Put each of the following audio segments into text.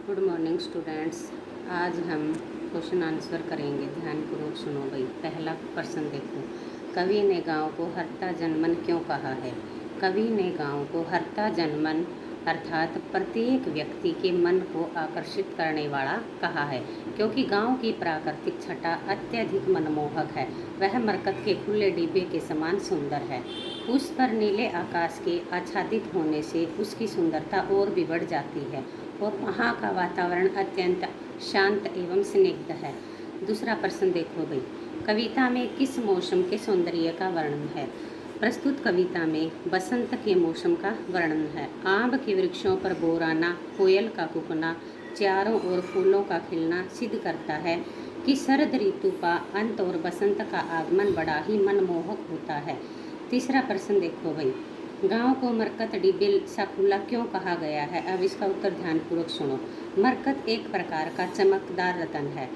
Good morning students. आज हम question answer करेंगे, ध्यानपूर्वक सुनो भाई। पहला प्रश्न देखो, कवि ने गांव को हरता जनमन क्यों कहा है? कवि ने गांव को हरता जनमन अर्थात प्रत्येक व्यक्ति के मन को आकर्षित करने वाला कहा है, क्योंकि गांव की प्राकृतिक छटा अत्यधिक मनमोहक है। वह मरकत के खुले डिब्बे के समान सुंदर है। उस पर नीले आकाश के आच्छादित होने से उसकी सुंदरता और भी बढ़ जाती है और वहाँ का वातावरण अत्यंत शांत एवं स्निग्ध है। दूसरा प्रश्न देखो भाई, कविता में किस मौसम के सौंदर्य का वर्णन है? प्रस्तुत कविता में बसंत के मौसम का वर्णन है। आम के वृक्षों पर बोराना, कोयल का कुकना, चारों ओर फूलों का खिलना सिद्ध करता है कि शरद ऋतु का अंत और बसंत का आगमन बड़ा ही मनमोहक होता है। तीसरा प्रश्न देखो भाई, गांव को मरकत डिब्बे सा खुला क्यों कहा गया है? अब इसका उत्तर ध्यानपूर्वक सुनो। मरकत एक प्रकार का चमकदार रतन है।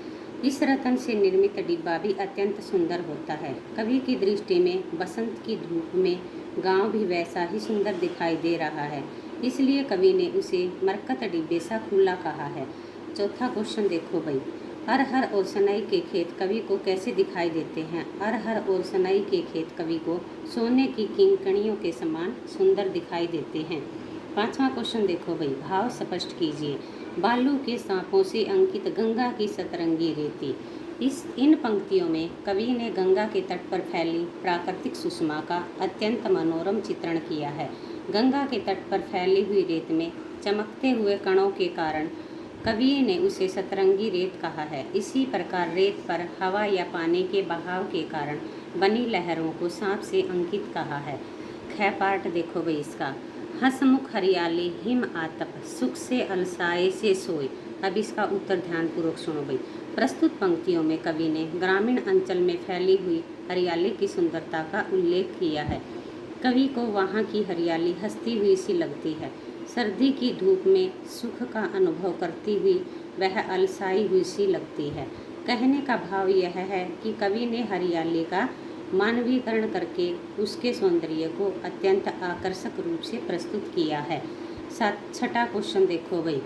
इस रतन से निर्मित डिब्बा भी अत्यंत सुंदर होता है। कवि की दृष्टि में बसंत की धूप में गांव भी वैसा ही सुंदर दिखाई दे रहा है, इसलिए कवि ने उसे मरकत डिब्बे सा खुला कहा है। चौथा क्वेश्चन देखो भाई, अरहर और सनई के खेत कवि को कैसे दिखाई देते हैं? अरहर और सनई के खेत कवि को सोने की किंकणियों के समान सुंदर दिखाई देते हैं। पांचवा क्वेश्चन देखो भाई, भाव स्पष्ट कीजिए। बालू के सांपों से अंकित गंगा की सतरंगी रेती। इन पंक्तियों में कवि ने गंगा के तट पर फैली प्राकृतिक सुषमा का अत्यंत मनोरम चित्रण किया है। गंगा के तट पर फैली हुई रेत में चमकते हुए कणों के कारण कवि ने उसे सतरंगी रेत कहा है। इसी प्रकार रेत पर हवा या पानी के बहाव के कारण बनी लहरों को सांप से अंकित कहा है। ख पार्ट देखो भाई इसका, हंसमुख हरियाली हिम आतप सुख से अलसाए से सोए। अब इसका उत्तर ध्यानपूर्वक सुनो भाई। प्रस्तुत पंक्तियों में कवि ने ग्रामीण अंचल में फैली हुई हरियाली की सुंदरता का उल्लेख किया है। कवि को वहाँ की हरियाली हंसती हुई सी लगती है। सर्दी की धूप में सुख का अनुभव करती हुई वह अलसाई हुई सी लगती है। कहने का भाव यह है कि कवि ने हरियाली का मानवीकरण करके उसके सौंदर्य को अत्यंत आकर्षक रूप से प्रस्तुत किया है। छठा क्वेश्चन देखो भाई,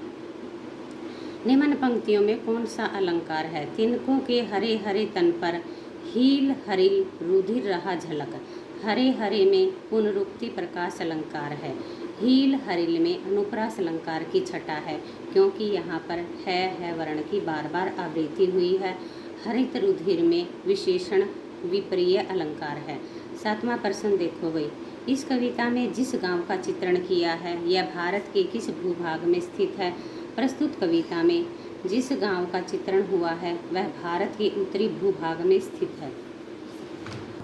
निम्न पंक्तियों में कौन सा अलंकार है? तिनकों के हरे हरे तन पर हील हरिल रुधिर रहा झलक। हरे हरे में पुनरुक्ति प्रकाश अलंकार है। हील हरिल में अनुप्रास अलंकार की छटा है, क्योंकि यहाँ पर है वर्ण की बार बार आवृत्ति हुई है। हरित रुधिर में विशेषण विपर्य अलंकार है। सातवां प्रश्न देखो भाई, इस कविता में जिस गांव का चित्रण किया है यह भारत के किस भूभाग में स्थित है? प्रस्तुत कविता में जिस गांव का चित्रण हुआ है वह भारत के उत्तरी भूभाग में स्थित है।